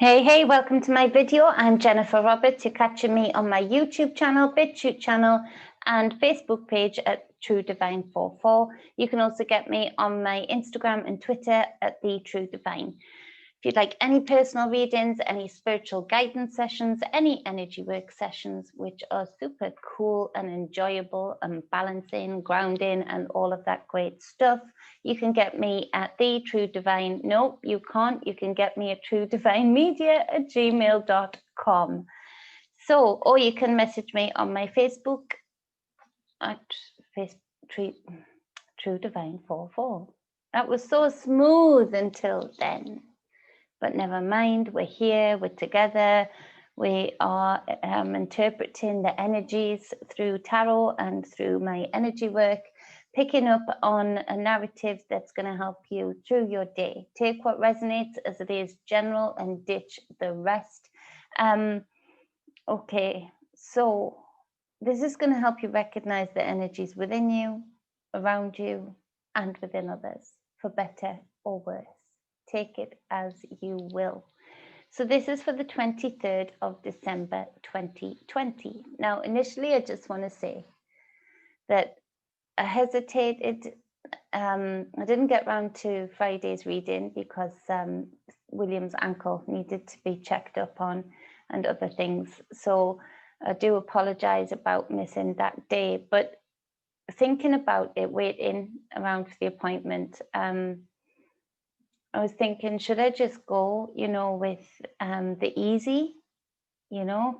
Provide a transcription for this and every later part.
Hey, welcome to my video. I'm Jennifer Roberts. You're catching me on my YouTube channel, Bitchute channel, and Facebook page at True Divine 44. You can also get me on my Instagram and Twitter at The True Divine. If you'd like any personal readings, any spiritual guidance sessions, any energy work sessions, which are super cool and enjoyable and balancing, grounding, and all of that great stuff, you can get me at The True Divine. No, you can't. You can get me at truedivinemedia@gmail.com. So, or you can message me on my Facebook at True Divine 44. That was so smooth until then. But never mind, we're here, we're together, we are interpreting the energies through tarot and through my energy work, picking up on a narrative that's going to help you through your day. Take what resonates as it is general and ditch the rest. Okay, so this is going to help you recognize the energies within you, around you, and within others, for better or worse. Take it as you will. So this is for the 23rd of December 2020. Now, initially, I just want to say that I hesitated. I didn't get round to Friday's reading because William's ankle needed to be checked up on and other things. So I do apologize about missing that day. But thinking about it, waiting around for the appointment, I was thinking, should I just go, with the easy,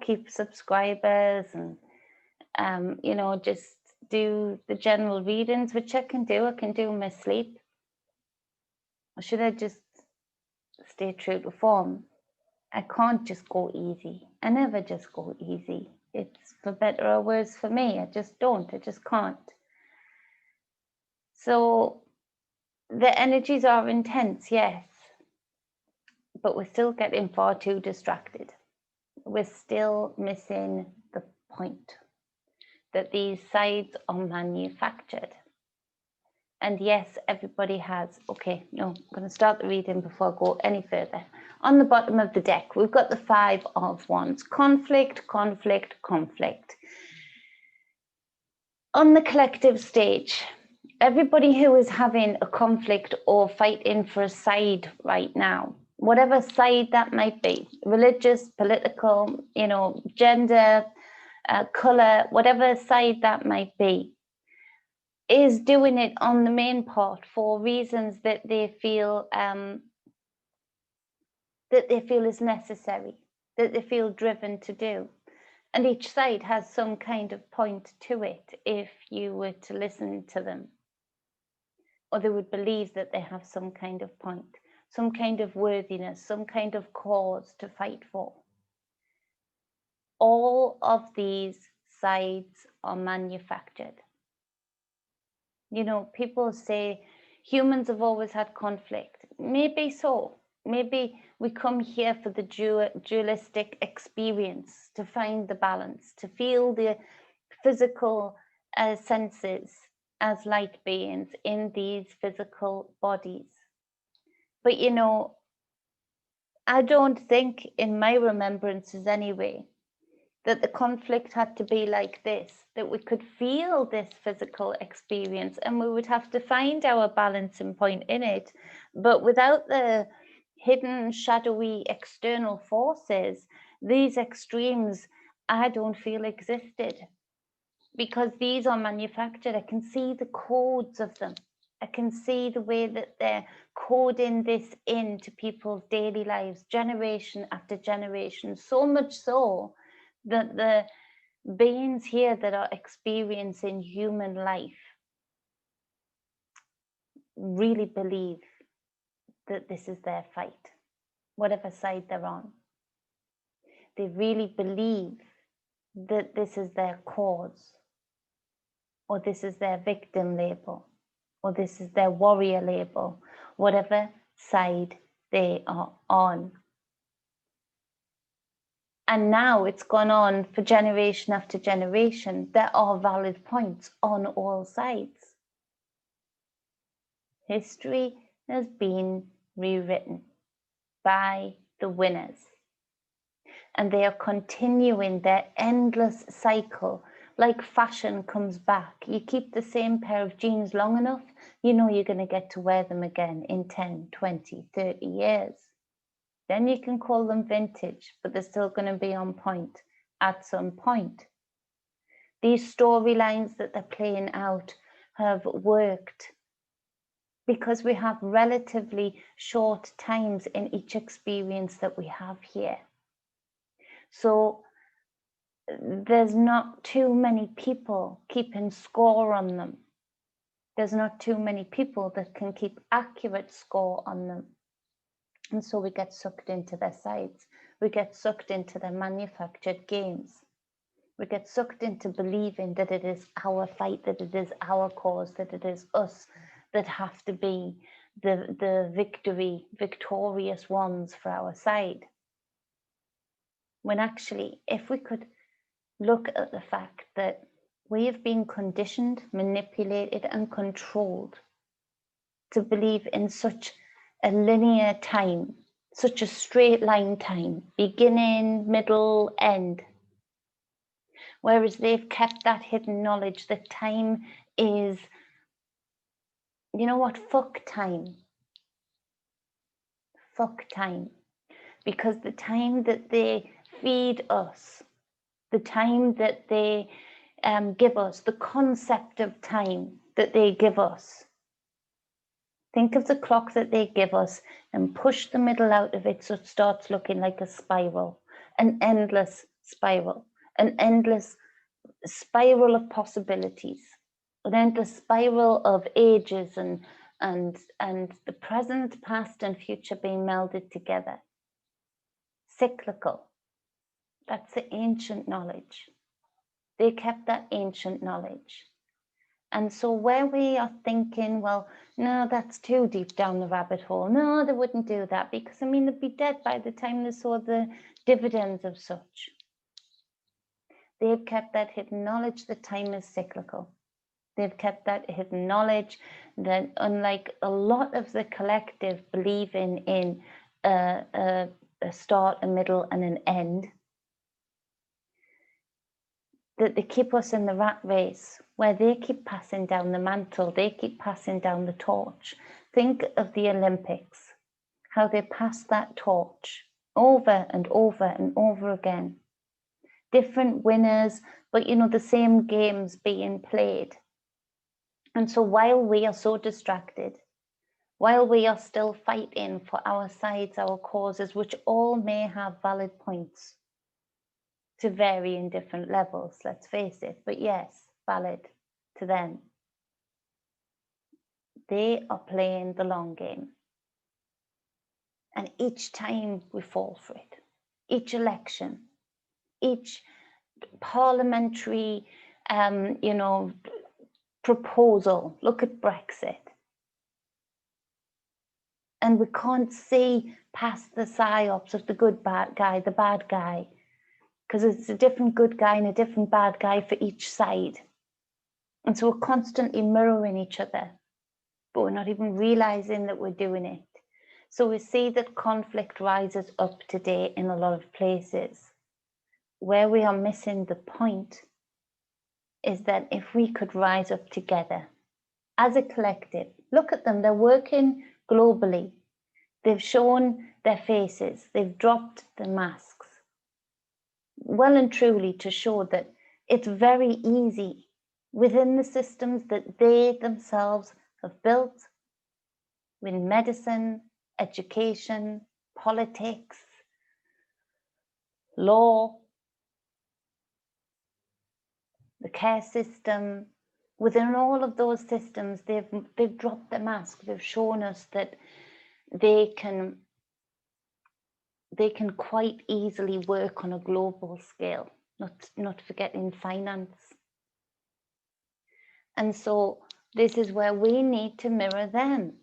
keep subscribers and, just do the general readings, which I can do in my sleep? Or should I just stay true to form? I can't just go easy. I never just go easy. It's for better or worse for me. I just don't. I just can't. So the energies are intense, yes. But we're still getting far too distracted. We're still missing the point that these sides are manufactured. And yes, everybody has. Okay, no, I'm going to start the reading before I go any further. On the bottom of the deck, we've got the 5 of Wands. Conflict, conflict, conflict. On the collective stage, everybody who is having a conflict or fighting for a side right now, whatever side that might be, religious, political, gender, color, whatever side that might be, is doing it on the main part for reasons that they feel is necessary, that they feel driven to do. And each side has some kind of point to it if you were to listen to them. Or they would believe that they have some kind of point, some kind of worthiness, some kind of cause to fight for. All of these sides are manufactured. People say humans have always had conflict. Maybe so. Maybe we come here for the dualistic experience, to find the balance, to feel the physical senses as light beings in these physical bodies. But I don't think, in my remembrances anyway, that the conflict had to be like this, that we could feel this physical experience and we would have to find our balancing point in it. But without the hidden, shadowy external forces, these extremes, I don't feel existed. Because these are manufactured. I can see the codes of them. I can see the way that they're coding this into people's daily lives, generation after generation, so much so that the beings here that are experiencing human life really believe that this is their fight, whatever side they're on. They really believe that this is their cause, or this is their victim label, or this is their warrior label, whatever side they are on. And now it's gone on for generation after generation. There are valid points on all sides. History has been rewritten by the winners. And they are continuing their endless cycle. Like fashion comes back. You keep the same pair of jeans long enough, you know you're going to get to wear them again in 10, 20, 30 years. Then you can call them vintage, but they're still going to be on point at some point. These storylines that they're playing out have worked because we have relatively short times in each experience that we have here. So there's not too many people keeping score on them. There's not too many people that can keep accurate score on them. And so we get sucked into their sides. We get sucked into their manufactured games. We get sucked into believing that it is our fight, that it is our cause, that it is us that have to be the victorious ones for our side. When actually, if we could look at the fact that we have been conditioned, manipulated, and controlled to believe in such a linear time, such a straight line time, beginning, middle, end. Whereas they've kept that hidden knowledge that time is, you know what, fuck time. Fuck time. Because the time that they feed us, the time that they give us, the concept of time that they give us. Think of the clock that they give us and push the middle out of it so it starts looking like a spiral, an endless spiral, an endless spiral of possibilities, an endless spiral of ages and the present, past, and future being melded together. Cyclical. That's the ancient knowledge. They kept that ancient knowledge. And so where we are thinking, well, no, that's too deep down the rabbit hole. No, they wouldn't do that because, I mean, they'd be dead by the time they saw the dividends of such. They've kept that hidden knowledge that time is cyclical. They've kept that hidden knowledge that, unlike a lot of the collective believing in a start, a middle, and an end, that they keep us in the rat race where they keep passing down the mantle, they keep passing down the torch. Think of the Olympics, how they pass that torch over and over and over again. Different winners, but you know, the same games being played. And so while we are so distracted, while we are still fighting for our sides, our causes, which all may have valid points to vary in different levels, let's face it, but yes, valid to them. They are playing the long game. And each time we fall for it, each election, each parliamentary, proposal, look at Brexit. And we can't see past the psyops of the good bad guy, the bad guy, because it's a different good guy and a different bad guy for each side. And so we're constantly mirroring each other, but we're not even realizing that we're doing it. So we see that conflict rises up today in a lot of places. Where we are missing the point is that if we could rise up together as a collective, look at them, they're working globally. They've shown their faces, they've dropped the masks. Well and truly to show that it's very easy within the systems that they themselves have built, with medicine, education, politics, law, the care system. Within all of those systems, they've dropped the mask. They've shown us that they can quite easily work on a global scale, not forgetting finance. And so this is where we need to mirror them.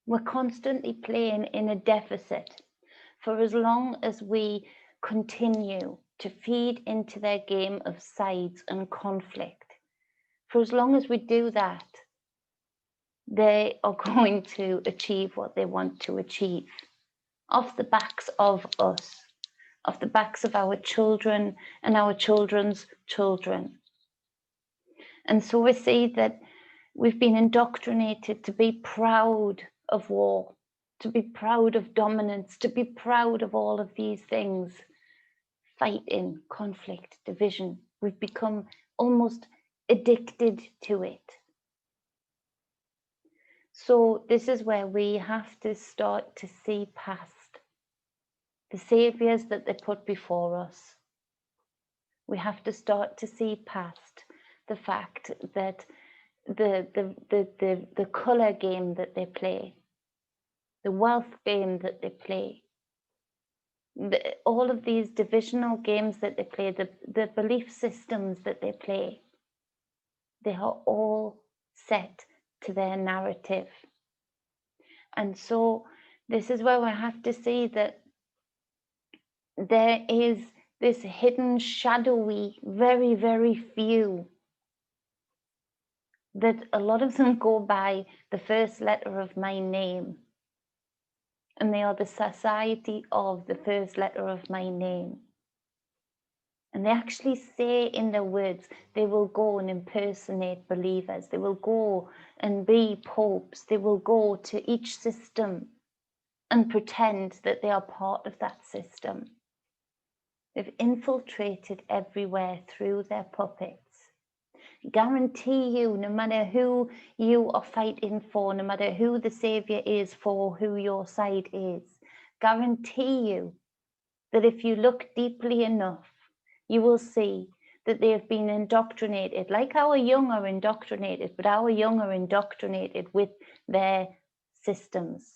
We're constantly playing in a deficit. For as long as we continue to feed into their game of sides and conflict, for as long as we do that, they are going to achieve what they want to achieve. off the backs of us, off the backs of our children and our children's children. And so we see that we've been indoctrinated to be proud of war, to be proud of dominance, to be proud of all of these things. Fighting, conflict, division. We've become almost addicted to it. So this is where we have to start to see past the saviors that they put before us. We have to start to see past the fact that the colour game that they play, the wealth game that they play, all of these divisional games that they play, the belief systems that they play, they are all set to their narrative. And so this is where we have to see that there is this hidden, shadowy, very, very few, that a lot of them go by the first letter of my name. And they are the society of the first letter of my name. And they actually say in their words, they will go and impersonate believers. They will go and be popes. They will go to each system and pretend that they are part of that system. They've infiltrated everywhere through their puppets. Guarantee you, no matter who you are fighting for, no matter who the savior is for who your side is, guarantee you that if you look deeply enough, you will see that they have been indoctrinated, like our young are indoctrinated, but our young are indoctrinated with their systems.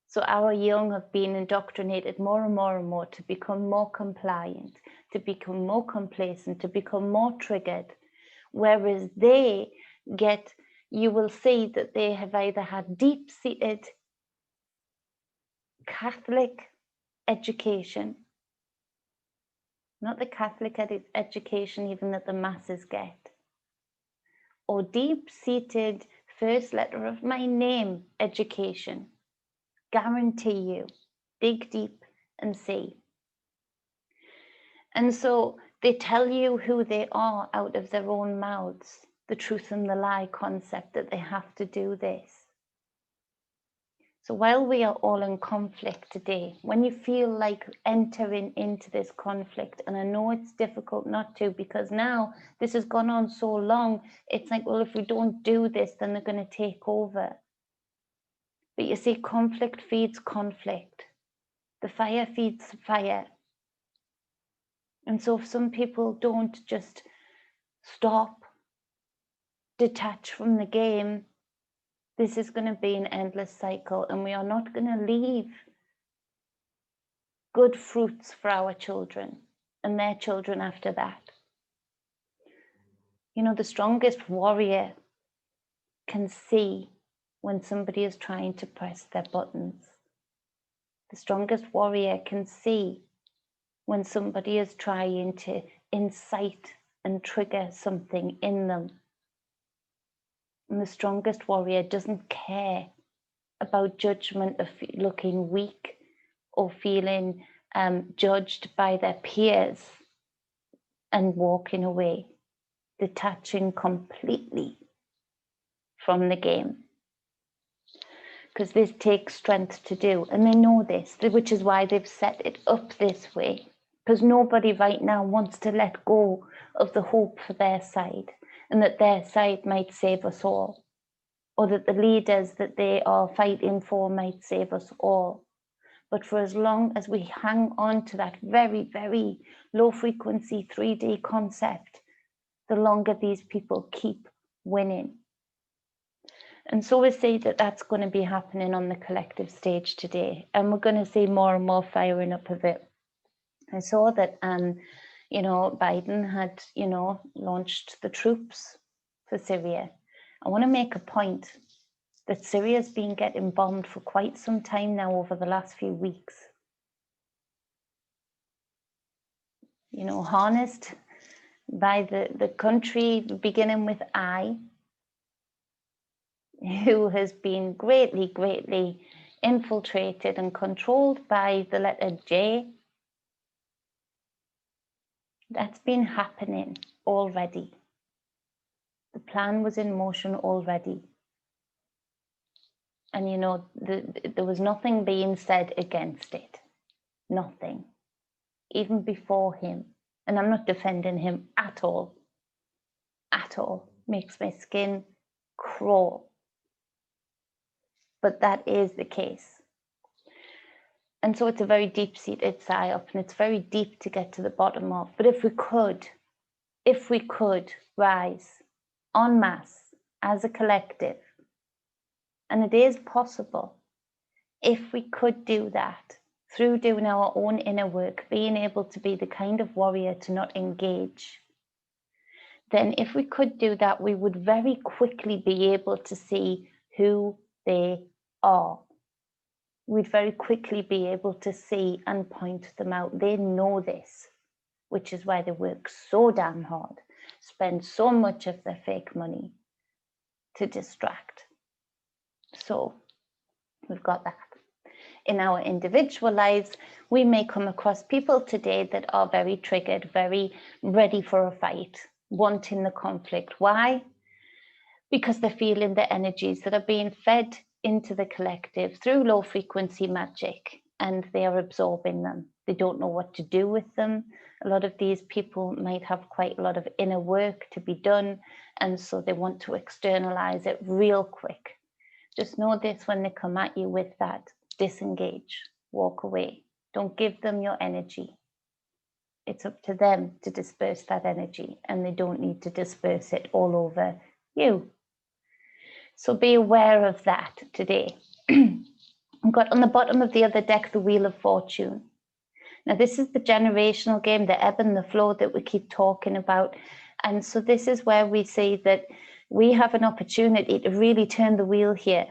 So our young have been indoctrinated more and more and more to become more compliant, to become more complacent, to become more triggered. Whereas they get, you will see that they have either had deep-seated Catholic education, not the Catholic education even that the masses get, or deep-seated first letter of my name education. Guarantee you, dig deep and see. And so they tell you who they are out of their own mouths, the truth and the lie concept that they have to do this. So while we are all in conflict today, when you feel like entering into this conflict, and I know it's difficult not to, because now this has gone on so long, it's like, well, if we don't do this, then they're going to take over. But you see, conflict feeds conflict. The fire feeds fire. And so if some people don't just stop, detach from the game, this is going to be an endless cycle, and we are not going to leave good fruits for our children and their children after that. You know, the strongest warrior can see when somebody is trying to press their buttons. The strongest warrior can see when somebody is trying to incite and trigger something in them. And the strongest warrior doesn't care about judgment of looking weak or feeling judged by their peers and walking away, detaching completely from the game. Because this takes strength to do, and they know this, which is why they've set it up this way. Because nobody right now wants to let go of the hope for their side, and that their side might save us all, or that the leaders that they are fighting for might save us all. But for as long as we hang on to that very, very low frequency 3D concept, the longer these people keep winning. And so we see that that's going to be happening on the collective stage today. And we're going to see more and more firing up of it. I saw that, you know, Biden had, you know, launched the troops for Syria. I want to make a point that Syria's been getting bombed for quite some time now over the last few weeks. You know, harnessed by the country beginning with I, who has been greatly infiltrated and controlled by the letter J. That's been happening already. The plan was in motion already. And you know, there was nothing being said against it. Nothing. Even before him. And I'm not defending him at all. At all. Makes my skin crawl. But that is the case. And so it's a very deep-seated psyop, and it's very deep to get to the bottom of. But if we could rise en masse as a collective, and it is possible, if we could do that through doing our own inner work, being able to be the kind of warrior to not engage, then if we could do that, we would very quickly be able to see who they are. We'd very quickly be able to see and point them out. They know this, which is why they work so damn hard, spend so much of their fake money to distract. So we've got that. In our individual lives, we may come across people today that are very triggered, very ready for a fight, wanting the conflict. Why? Because they're feeling the energies that are being fed into the collective through low frequency magic, and they are absorbing them. They don't know what to do with them. A lot of these people might have quite a lot of inner work to be done, and so they want to externalize it real quick. Just know this: when they come at you with that, disengage, walk away. Don't give them your energy. It's up to them to disperse that energy, and they don't need to disperse it all over you. So be aware of that today. I've got on the bottom of the other deck the Wheel of Fortune. Now this is the generational game, the ebb and the flow that we keep talking about. And so this is where we see that we have an opportunity to really turn the wheel here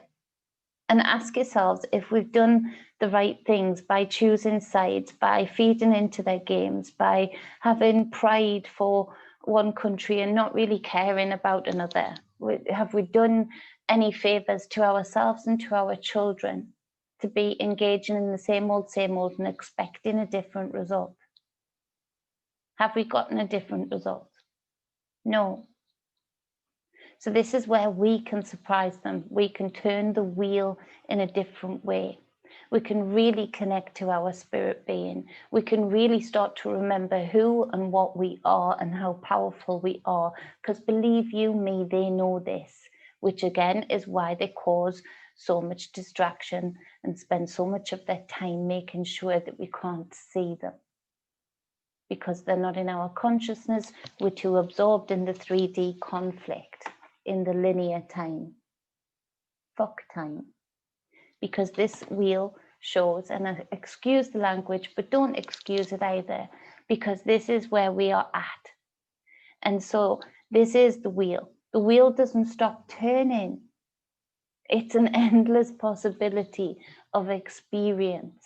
and ask yourselves if we've done the right things by choosing sides, by feeding into their games, by having pride for one country and not really caring about another. Have we done any favors to ourselves and to our children to be engaging in the same old and expecting a different result? Have we gotten a different result? No. So this is where we can surprise them. We can turn the wheel in a different way. We can really connect to our spirit being. We can really start to remember who and what we are and how powerful we are. Because believe you me, they know this, which again is why they cause so much distraction and spend so much of their time making sure that we can't see them. Because they're not in our consciousness, we're too absorbed in the 3D conflict, in the linear time. Fuck time. Because this wheel shows, and I excuse the language, but don't excuse it either, because this is where we are at. And so this is the wheel. The wheel doesn't stop turning. It's an endless possibility of experience.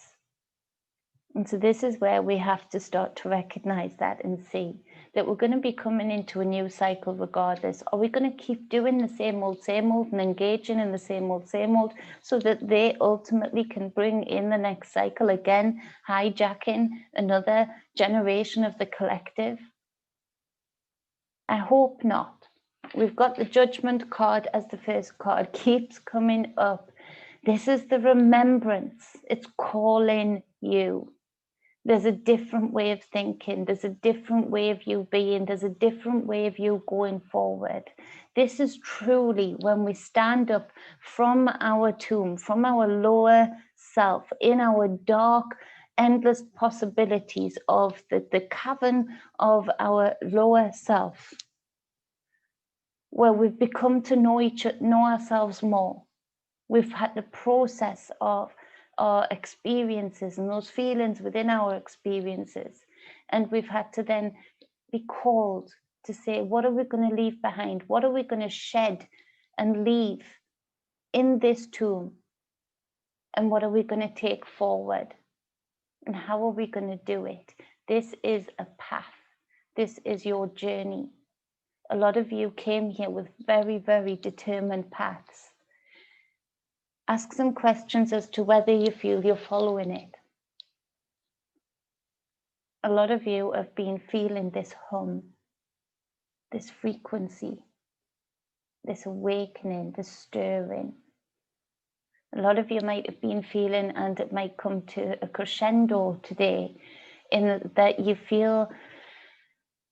And so this is where we have to start to recognize that and see that we're going to be coming into a new cycle regardless. Are we going to keep doing the same old and engaging in the same old so that they ultimately can bring in the next cycle again, hijacking another generation of the collective? I hope not. We've got the Judgment card as the first card, keeps coming up. This is the remembrance. It's calling you. There's a different way of thinking. There's a different way of you being. There's a different way of you going forward. This is truly when we stand up from our tomb, from our lower self, in our dark, endless possibilities of the cavern of our lower self, where we've become to know ourselves more. We've had the process of our experiences and those feelings within our experiences. And we've had to then be called to say, what are we going to leave behind? What are we going to shed and leave in this tomb? And what are we going to take forward? And how are we going to do it? This is a path. This is your journey. A lot of you came here with very, very determined paths. Ask some questions as to whether you feel you're following it. A lot of you have been feeling this hum, this frequency, this awakening, this stirring. A lot of you might have been feeling, and it might come to a crescendo today, in that you feel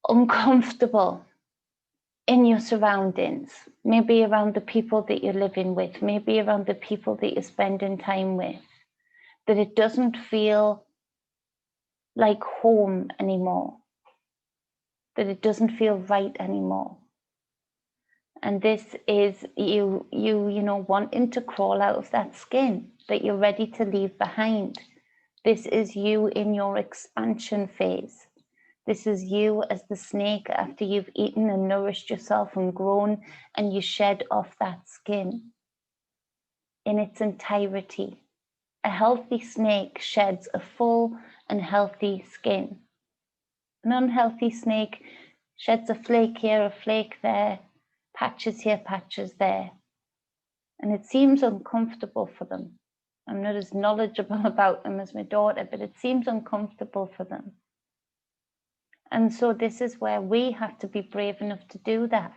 uncomfortable in your surroundings, maybe around the people that you're living with, maybe around the people that you're spending time with, that it doesn't feel like home anymore, that it doesn't feel right anymore. And this is you know, wanting to crawl out of that skin that you're ready to leave behind. This is you in your expansion phase. This is you as the snake after you've eaten and nourished yourself and grown, and you shed off that skin in its entirety. A healthy snake sheds a full and healthy skin. An unhealthy snake sheds a flake here, a flake there, patches here, patches there. And it seems uncomfortable for them. I'm not as knowledgeable about them as my daughter, but it seems uncomfortable for them. And so this is where we have to be brave enough to do that,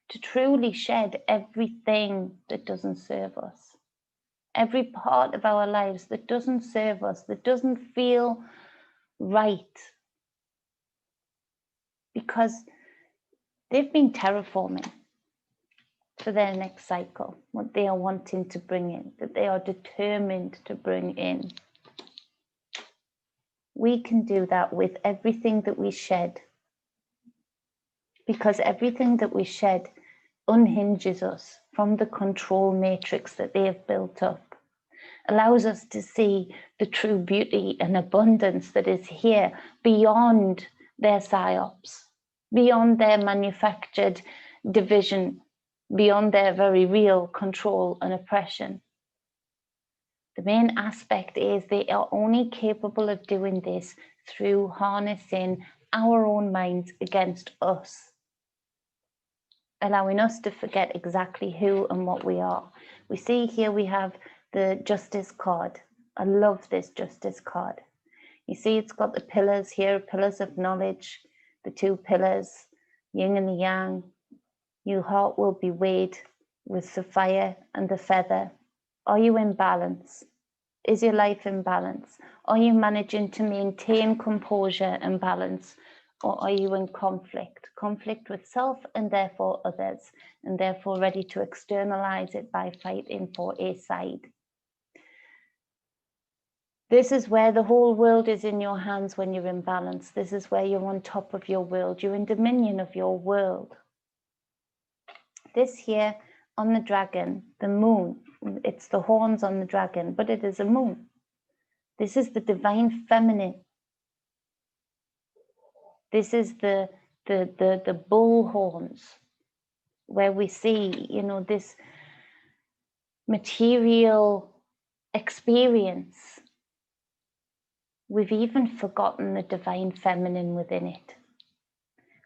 to truly shed everything that doesn't serve us. Every part of our lives that doesn't serve us, that doesn't feel right. Because they've been terraforming for their next cycle, what they are wanting to bring in, that they are determined to bring in. We can do that with everything that we shed, because everything that we shed unhinges us from the control matrix that they have built up, allows us to see the true beauty and abundance that is here beyond their psyops, beyond their manufactured division, beyond their very real control and oppression. The main aspect is they are only capable of doing this through harnessing our own minds against us, allowing us to forget exactly who and what we are. We see here we have the Justice card. I love this Justice card. You see it's got the pillars here, pillars of knowledge, the two pillars, yin and the yang. Your heart will be weighed with the fire and the feather. Are you in balance? Is your life in balance? Are you managing to maintain composure and balance? Or are you in conflict? Conflict with self and therefore others, and therefore ready to externalize it by fighting for a side. This is where the whole world is in your hands when you're in balance. This is where you're on top of your world. You're in dominion of your world. This here on the dragon, the moon, it's the horns on the dragon, but it is a moon. This is the divine feminine. This is the bull horns, where we see, you know, this material experience. We've even forgotten the divine feminine within it.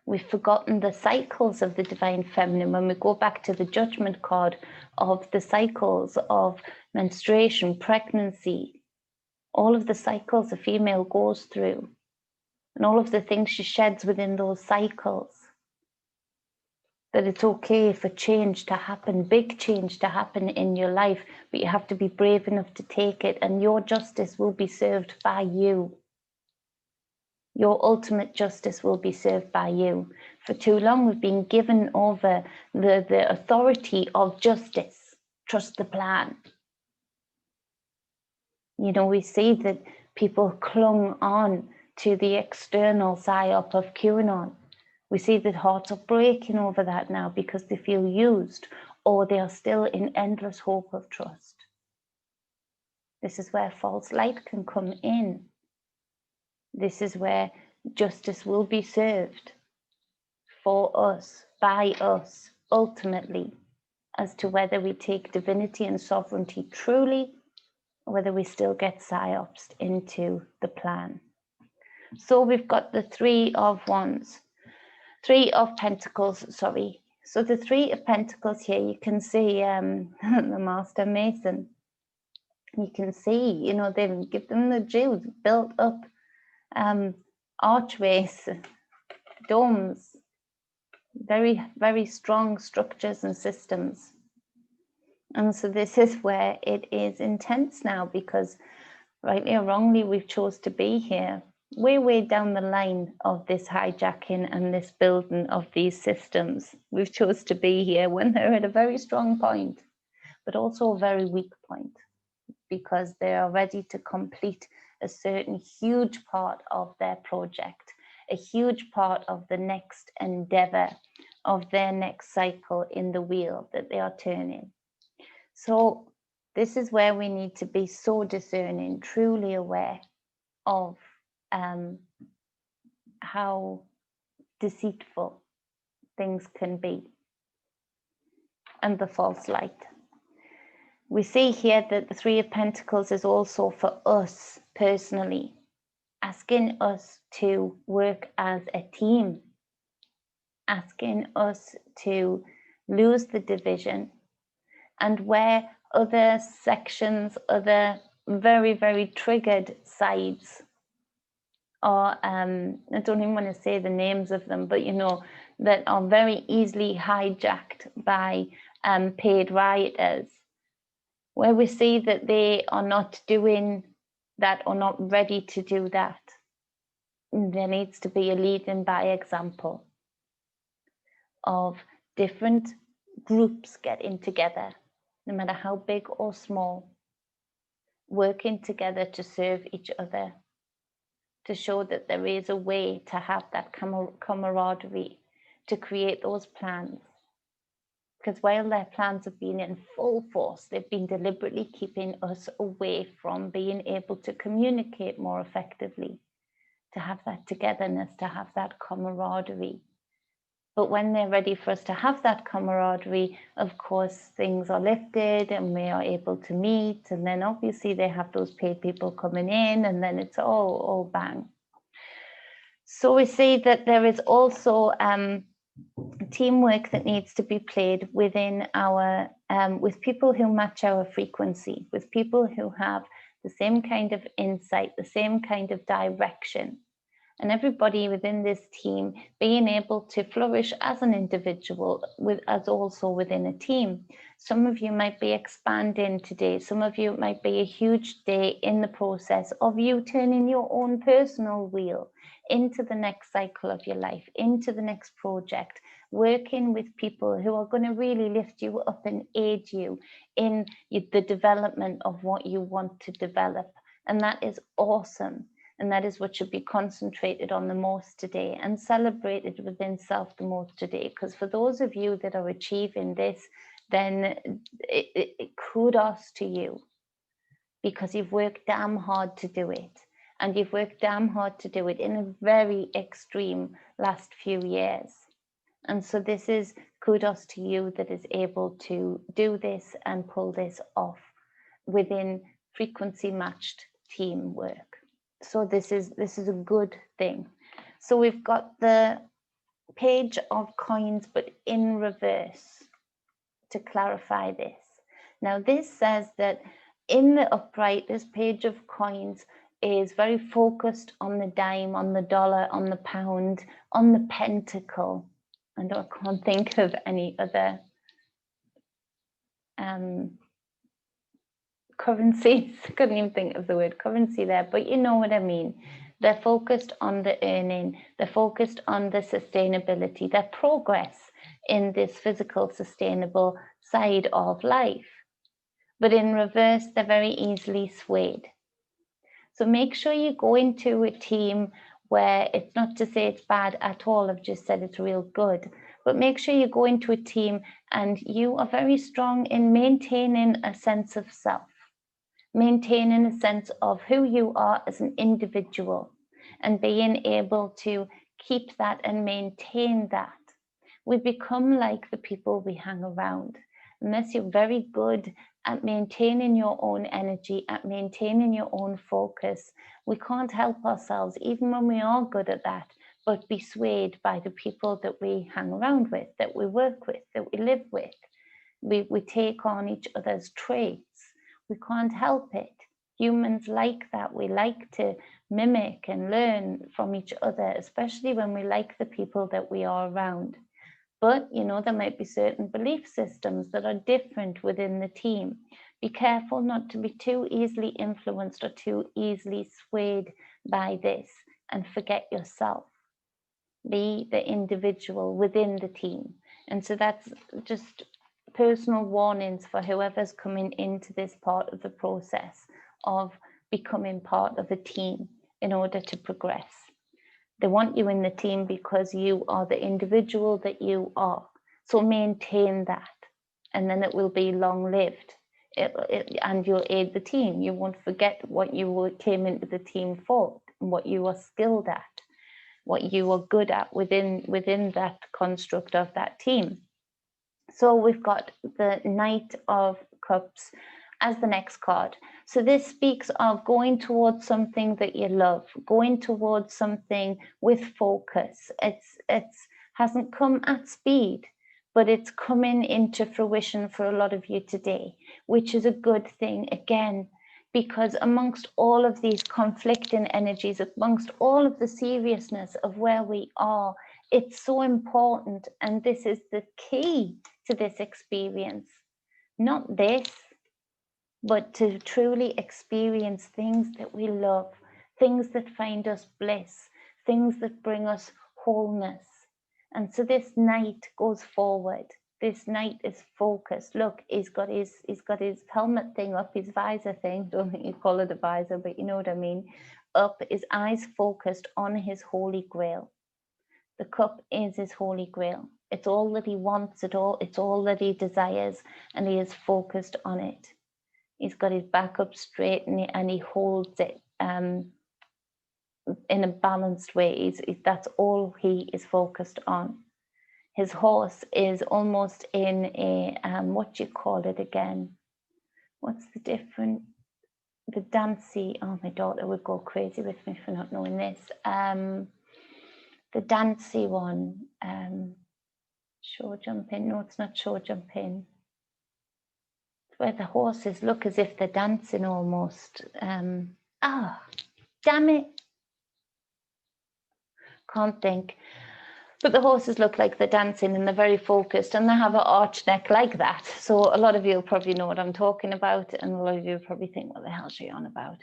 We've forgotten the cycles of the divine feminine when we go back to the judgment card of the cycles of menstruation, pregnancy, all of the cycles a female goes through, and all of the things she sheds within those cycles. That it's okay for change to happen, big change to happen in your life, but you have to be brave enough to take it, and your justice will be served by you. Your ultimate justice will be served by you. For too long, we've been given over the authority of justice. Trust the plan. You know, we see that people clung on to the external psyop of QAnon. We see that hearts are breaking over that now because they feel used, or they are still in endless hope of trust. This is where false light can come in. This is where justice will be served for us, by us, ultimately, as to whether we take divinity and sovereignty truly, or whether we still get psyopsed into the plan. So we've got the Three of Pentacles, sorry. So the Three of Pentacles here, you can see the Master Mason. You can see, you know, they've given the Jews built up archways, domes, very, very strong structures and systems. And so this is where it is intense now, because rightly or wrongly, we've chose to be here way down the line of this hijacking and this building of these systems. We've chose to be here when they're at a very strong point, but also a very weak point, because they are ready to complete a certain huge part of their project, a huge part of the next endeavor of their next cycle in the wheel that they are turning. So this is where we need to be so discerning, truly aware of how deceitful things can be and the false light. We see here that the Three of Pentacles is also for us personally, asking us to work as a team, asking us to lose the division, and where other sections, other very triggered sides are, I don't even want to say the names of them, but you know, that are very easily hijacked by paid rioters, where we see that they are not doing that or not ready to do that. There needs to be a leading by example of different groups getting together, no matter how big or small, working together to serve each other, to show that there is a way to have that camaraderie, to create those plans. Because while their plans have been in full force, they've been deliberately keeping us away from being able to communicate more effectively, to have that togetherness, to have that camaraderie. But when they're ready for us to have that camaraderie, of course, things are lifted and we are able to meet. And then obviously they have those paid people coming in, and then it's all bang. So we see that there is also teamwork that needs to be played within our, with people who match our frequency, with people who have the same kind of insight, the same kind of direction. And everybody within this team being able to flourish as an individual, as also within a team. Some of you might be expanding today. Some of you might be a huge day in the process of you turning your own personal wheel into the next cycle of your life, into the next project, working with people who are going to really lift you up and aid you in the development of what you want to develop. And that is awesome. And that is what should be concentrated on the most today and celebrated within self the most today. Because for those of you that are achieving this, then kudos to you, because you've worked damn hard to do it. And you've worked damn hard to do it in a very extreme last few years. And so this is kudos to you that is able to do this and pull this off within frequency matched teamwork. So this is a good thing. So we've got the Page of Coins, but in reverse, to clarify this. Now this says that in the upright, this Page of Coins is very focused on the dime, on the dollar, on the pound, on the pentacle. And I can't think of any other currencies. Couldn't even think of the word currency there, but you know what I mean. They're focused on the earning, they're focused on the sustainability, their progress in this physical sustainable side of life. But in reverse, they're very easily swayed. So make sure you go into a team where it's not to say it's bad at all, I've just said it's real good, but make sure you go into a team and you are very strong in maintaining a sense of self, maintaining a sense of who you are as an individual and being able to keep that and maintain that. We become like the people we hang around. Unless you're very good at maintaining your own energy, at maintaining your own focus, we can't help ourselves, even when we are good at that, but be swayed by the people that we hang around with, that we work with, that we live with. We take on each other's traits. We can't help it. Humans like that. We like to mimic and learn from each other, especially when we like the people that we are around. But, you know, there might be certain belief systems that are different within the team. Be careful not to be too easily influenced or too easily swayed by this, and forget yourself. Be the individual within the team. And so that's just personal warnings for whoever's coming into this part of the process of becoming part of a team in order to progress. They want you in the team because you are the individual that you are. So maintain that, and then it will be long-lived. And you'll aid the team. You won't forget what you came into the team for, and what you are skilled at, what you are good at within that construct of that team. So we've got the Knight of Cups as the next card. So this speaks of going towards something that you love, going towards something with focus. It's hasn't come at speed, but it's coming into fruition for a lot of you today, which is a good thing, again, because amongst all of these conflicting energies, amongst all of the seriousness of where we are, it's so important, and this is the key to this experience. Not this, but to truly experience things that we love, things that find us bliss, things that bring us wholeness. And so this Knight goes forward. This Knight is focused. Look, he's got his helmet thing up, his visor thing. Don't think you call it a visor, but you know what I mean. Up, his eyes focused on his Holy Grail. The cup is his Holy Grail. It's all that he wants, it's all that he desires, and he is focused on it. He's got his back up straight, and he holds it in a balanced way. That's all he is focused on. His horse is almost in a, what do you call it again? What's the different? The dancey, oh, my daughter would go crazy with me for not knowing this. The dancey one, show jumping. No, it's not show jumping. It's where the horses look as if they're dancing almost. Damn it. Can't think. But the horses look like they're dancing, and they're very focused, and they have an arched neck like that. So a lot of you will probably know what I'm talking about, and a lot of you will probably think, what the hell is she on about?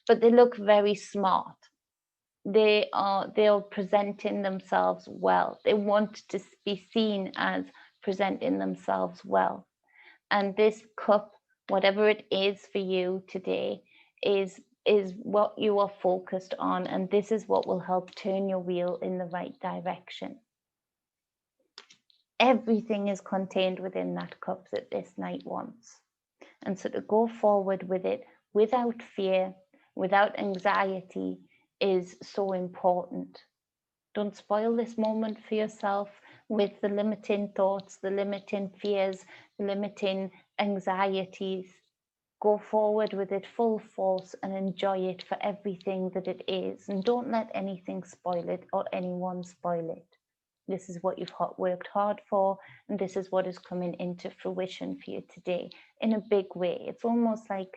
But they look very smart. They are presenting themselves well. They want to be seen as presenting themselves well. And this cup, whatever it is for you today, is what you are focused on, and this is what will help turn your wheel in the right direction. Everything is contained within that cup that this Knight wants. And so to go forward with it without fear, without anxiety, is so important. Don't spoil this moment for yourself with the limiting thoughts, the limiting fears, the limiting anxieties. Go forward with it full force and enjoy it for everything that it is. And don't let anything spoil it or anyone spoil it. This is what you've worked hard for, and this is what is coming into fruition for you today in a big way. It's almost like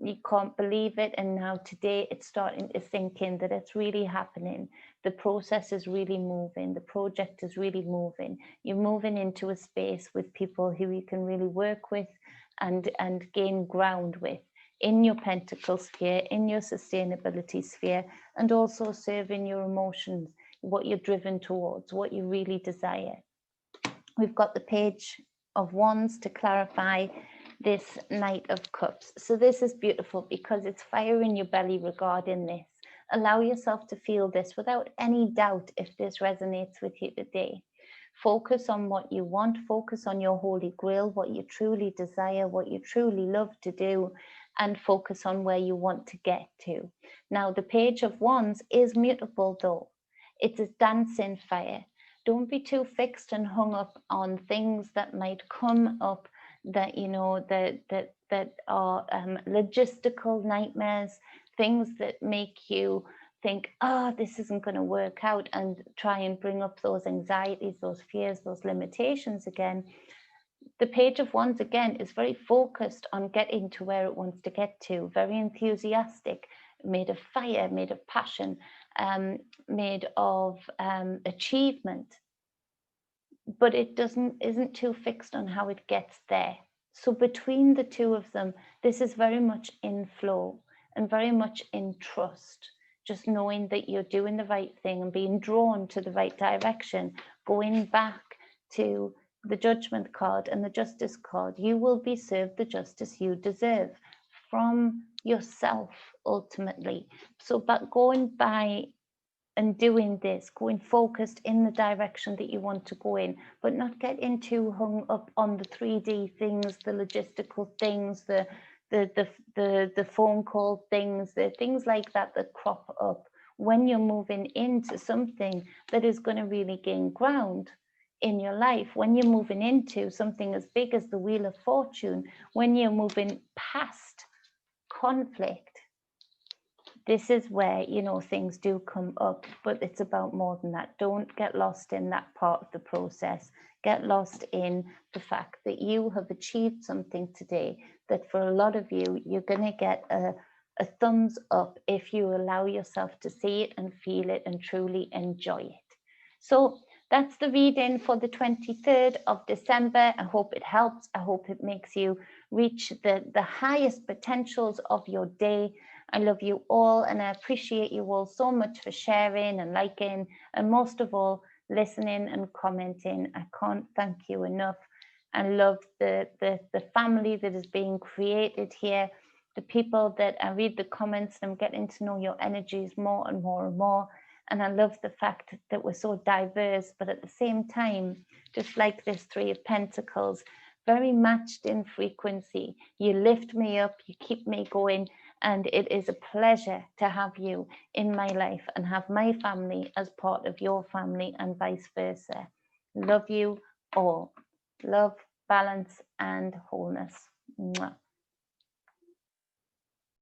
you can't believe it, and now today it's starting to sink in that it's really happening. The process is really moving. The project is really moving. You're moving into a space with people who you can really work with and gain ground with in your pentacle sphere, in your sustainability sphere, and also serving your emotions, what you're driven towards, what you really desire. We've got the Page of Wands to clarify this Knight of Cups. So this is beautiful because it's fire in your belly regarding this. Allow yourself to feel this without any doubt if this resonates with you today. Focus on what you want, focus on your Holy Grail, what you truly desire, what you truly love to do, and focus on where you want to get to. Now, the Page of Wands is mutable though. It's a dancing fire. Don't be too fixed and hung up on things that might come up that, you know, that are logistical nightmares, things that make you think, oh, this isn't going to work out, and try and bring up those anxieties, those fears, those limitations again. The Page of Wands again is very focused on getting to where it wants to get to, very enthusiastic, made of fire, made of passion, made of achievement. But it isn't too fixed on how it gets there. So between the two of them, this is very much in flow and very much in trust, just knowing that you're doing the right thing and being drawn to the right direction, going back to the Judgment card and the Justice card. You will be served the justice you deserve from yourself ultimately. So but going by and doing this, going focused in the direction that you want to go in, but not getting too hung up on the 3D things, the logistical things, the phone call things, the things like that that crop up when you're moving into something that is going to really gain ground in your life, when you're moving into something as big as the Wheel of Fortune, when you're moving past conflict. This is where, you know, things do come up, but it's about more than that. Don't get lost in that part of the process. Get lost in the fact that you have achieved something today that for a lot of you, you're going to get a thumbs up if you allow yourself to see it and feel it and truly enjoy it. So that's the reading for the 23rd of December. I hope it helps. I hope it makes you reach the highest potentials of your day. I love you all, and I appreciate you all so much for sharing and liking, and most of all, listening and commenting. I can't thank you enough. I love the family that is being created here, the people that I read the comments, and I'm getting to know your energies more and more and more. And I love the fact that we're so diverse, but at the same time, just like this Three of Pentacles, very matched in frequency. You lift me up, you keep me going, and it is a pleasure to have you in my life and have my family as part of your family and vice versa. Love you all. Love, balance, and wholeness. Mwah.